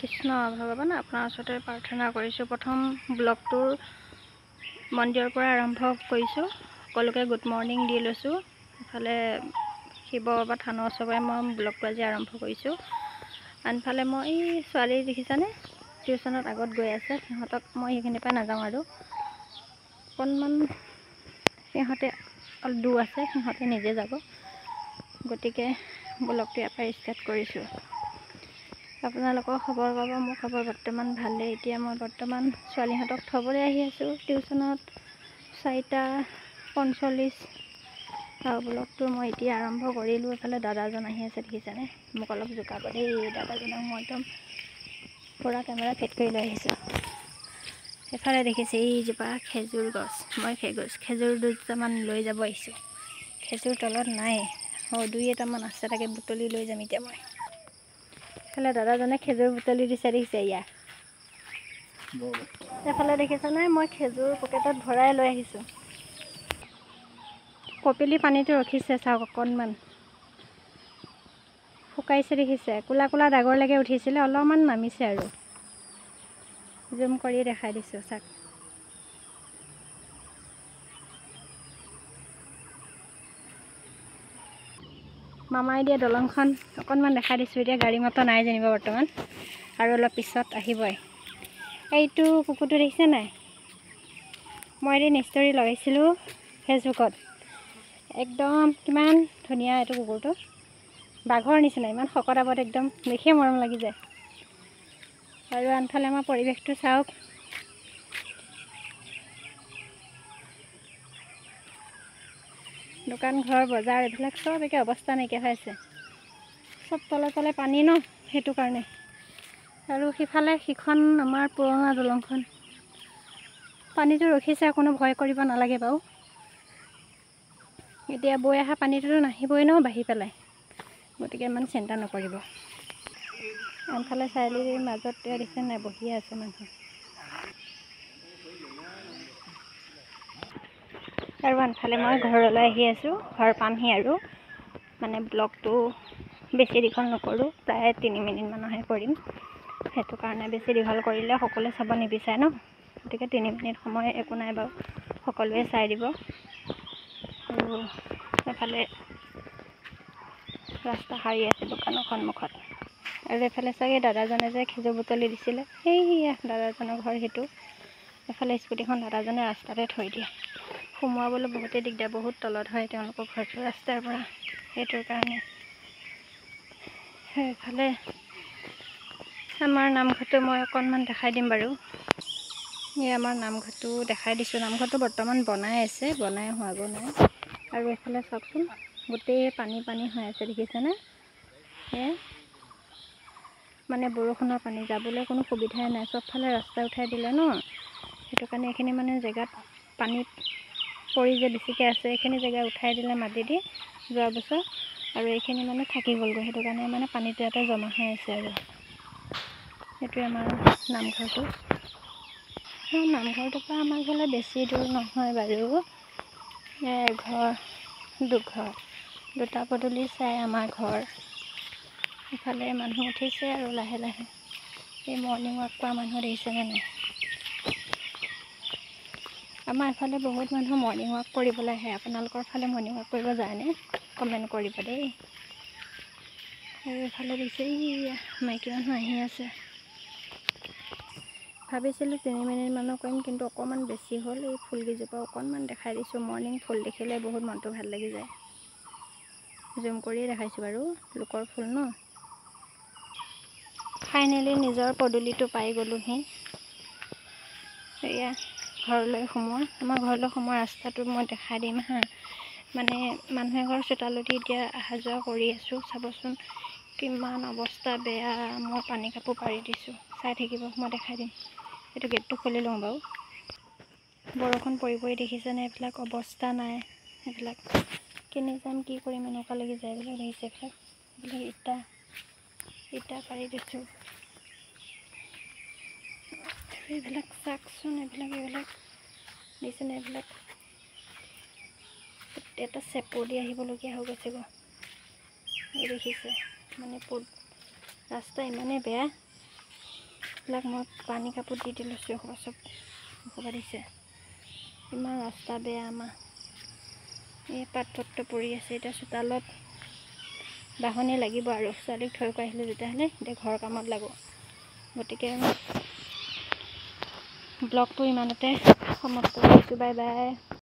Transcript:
কৃষ্ণ ভগৱান আপোনাৰ ওচৰতে প্ৰাৰ্থনা কৰিছোঁ। প্ৰথম ব্লগটোৰ মন্দিৰৰ পৰা আৰম্ভ কৰিছোঁ। সকলোকে গুড মৰ্ণিং দি লৈছোঁ। ইফালে শিৱ বা থানৰ ওচৰৰ পৰাই মই ব্লগটো আজি আৰম্ভ কৰিছোঁ। আনফালে মই ছোৱালী দেখিছানে টিউশ্যনত আগত গৈ আছে। সিহঁতক মই সেইখিনিৰ পৰা নাযাওঁ আৰু অকণমান সিহঁতে অলপ দূৰ আছে, সিহঁতে নিজে যাব। গতিকে ব্লগটো ইয়াৰ পৰা ষ্টাৰ্ট কৰিছোঁ। আপোনালোকৰ খবৰ পাব। মোৰ খবৰ বৰ্তমান ভালেই। এতিয়া মই বৰ্তমান ছোৱালীহঁতক থ'বলৈ আহি আছোঁ টিউশ্যনত 4:45 আৰু ব্লগটো মই এতিয়া আৰম্ভ কৰিলোঁ। এইফালে দাদাজন আহি আছে দেখিছেনে, মোক অলপ জোকাব দেই। দাদাজনক মই একদম পূৰা কেমেৰা ফিট কৰি লৈ আহিছোঁ। এফালে দেখিছে এইজোপা খেজুৰ গছ, মই খেজুৰ দুটামান লৈ যাব আহিছোঁ। খেজুৰ তলত নাই, দুই এটামান আছে, তাকে বুটলি লৈ যাম এতিয়া মই। এইফালে দাদাজনে খেজুৰ বুটলি দিছে দেখিছে ইয়াৰ। এইফালে দেখিছেনে মই খেজুৰ পকেটত ভৰাই লৈ আহিছোঁ। কপিলি পানীটো ৰখিছে চাওক, অকণমান শুকাইছে দেখিছে। কোলা কোলা দাগৰলৈকে উঠিছিলে, অলপমান নামিছে আৰু জুম কৰি দেখাই দিছোঁ চাওক। মামাই দিয়া দলংখন অকণমান দেখাই দিছোঁ। এতিয়া গাড়ী মটৰ নাই যেনিবা বৰ্তমান, আৰু অলপ পিছত আহিবই। এইটো কুকুৰটো দেখিছে নাই, মই এদিন ষ্টৰি লগাইছিলোঁ ফেচবুকত। একদম কিমান ধুনীয়া এইটো কুকুৰটো, বাঘৰ নিচিনা, ইমান শকত আবত, একদম দেখিয়ে মৰম লাগি যায়। আৰু আনফালে আমাৰ পৰিৱেশটো চাওক। দোকান ঘৰ বজাৰ এইবিলাক চব একে অৱস্থা নাইকিয়া হৈ আছে। চব তলে তলে পানী ন, সেইটো কাৰণে। আৰু সিফালে সিখন আমাৰ পুৰণা দলংখন, পানীটো ৰখিছে, কোনো ভয় কৰিব নালাগে বাৰু। এতিয়া বৈ অহা পানীটোতো নাহিবই ন বাঢ়ি পেলাই, গতিকে ইমান চিন্তা নকৰিব। আনফালে চাৰিআলিৰ মাজত দেখিছে নাই, বহিয়ে আছে মানুহ। আৰু আনফালে মই ঘৰলৈ আহি আছোঁ, ঘৰ পামহি আৰু। মানে ব্লগটো বেছি দীঘল নকৰোঁ, প্ৰায় 3 মিনিটমানৰহে কৰিম। সেইটো কাৰণে বেছি দীঘল কৰিলে সকলোৱে চাব নিবিচাৰে ন, গতিকে 3 মিনিট সময় একো নাই বাৰু, সকলোৱে চাই দিব। আৰু এফালে ৰাস্তা সাৰি আছে দোকানৰ সন্মুখত। আৰু এফালে চাগে দাদাজনে যে খেজুৰ বুটলি দিছিলে, সেইয়া দাদাজনৰ ঘৰ সেইটো। এফালে স্কুটিখন দাদাজনে ৰাস্তাতে থৈ দিয়ে। সোমোৱাবলৈ বহুতেই দিগদাৰ, বহুত তলত হয় তেওঁলোকৰ ঘৰটো ৰাস্তাৰ পৰা, সেইটোৰ কাৰণে। সেইফালে আমাৰ নামঘৰটো মই অকণমান দেখাই দিম বাৰু। এই আমাৰ নামঘৰটো দেখাই দিছোঁ। নামঘৰটো বৰ্তমান বনাই আছে, বনাই হোৱাগৈ নাই। আৰু এইফালে চাওকচোন, গোটেই পানী পানী হৈ আছে দেখিছেনে। মানে বৰষুণৰ পানী, যাবলৈ কোনো সুবিধাই নাই, চবফালে ৰাস্তা উঠাই দিলে ন, সেইটো কাৰণে এইখিনি মানে জেগাত পানীত পৰি যে বেছিকৈ আছে, এইখিনি জেগা উঠাই দিলে মাটি দি যোৱা বছৰ, আৰু এইখিনি মানে থাকি গ'লগৈ, সেইটো কাৰণে মানে পানীটো ইয়াতে জমা হৈ আছে। আৰু সেইটোৱে আমাৰ নামঘৰটো। নামঘৰটোৰ পৰা আমাৰ ঘৰলৈ বেছি দূৰ নহয় বাৰু, এঘৰ দুঘৰ, 2টা পদূলি চাই আমাৰ ঘৰ। ইফালে মানুহ উঠিছে আৰু লাহে লাহে, এই মৰ্ণিং ৱাক কৰা মানুহ দেখিছেনে নাই। আমাৰ এফালে বহুত মানুহ মৰ্ণিং ৱাক কৰিবলৈ আহে। আপোনালোকৰ ফালে মৰ্ণিং ৱাক কৰিব যায়নে, কমেণ্ট কৰিব দেই। আৰু এফালে দিছে এইয়া মাইকী মানুহ আহি আছে। ভাবিছিলোঁ 3 মিনিটমানৰ কৰিম, কিন্তু অকণমান বেছি হ'ল। এই ফুলকেইজোপা অকণমান দেখাই দিছোঁ। মৰ্ণিং ফুল দেখিলে বহুত মনটো ভাল লাগি যায়। জুম কৰিয়ে দেখাইছোঁ বাৰু, লোকৰ ফুল ন। ফাইনেলি নিজৰ পদূলিটো পাই গ'লোহি। এয়া ঘৰলৈ সোমোৱা, আমাৰ ঘৰলৈ সোমোৱা ৰাস্তাটো মই দেখাই দিম হা। মানে মানুহ এঘৰ চোতালতে এতিয়া অহা যোৱা কৰি আছোঁ। চাবচোন কিমান অৱস্থা বেয়া, মই পানী কাপোৰ পাৰি দিছোঁ, চাই থাকিব, মই দেখাই দিম। এইটো গেটটো খুলি লওঁ বাৰু। বৰষুণ পৰি পৰি দেখিছেনে, এইবিলাক অৱস্থা নাই। এইবিলাক কেনি যাম, কি কৰিম, এনেকুৱা লাগি যায়। এইবিলাক দেখিছে, এইবিলাক ইটা পাৰি দিছোঁ। এইবিলাক চাওকচোন, এইবিলাক দিছেনে, এইবিলাক এটা চেপো দি আহিবলগীয়া হৈ গৈছে গৈ। এই দেখিছে মানে ৰাস্তা ইমানেই বেয়া, গছবিলাক মই পানী কাপোৰ দি লৈছোঁ, চব দিছে। ইমান ৰাস্তা বেয়া আমাৰ, এই পাত্ৰ পৰি আছে। এতিয়া চোতালত বাহনি লাগিব আৰু ছোৱালীক থৈ কৰি আহিলোঁ যেতিয়াহ'লে এতিয়া ঘৰৰ কামত লাগো। গতিকে ব্লগটো ইমানতে সমাপ্ত কৰিছোঁ। Bye bye.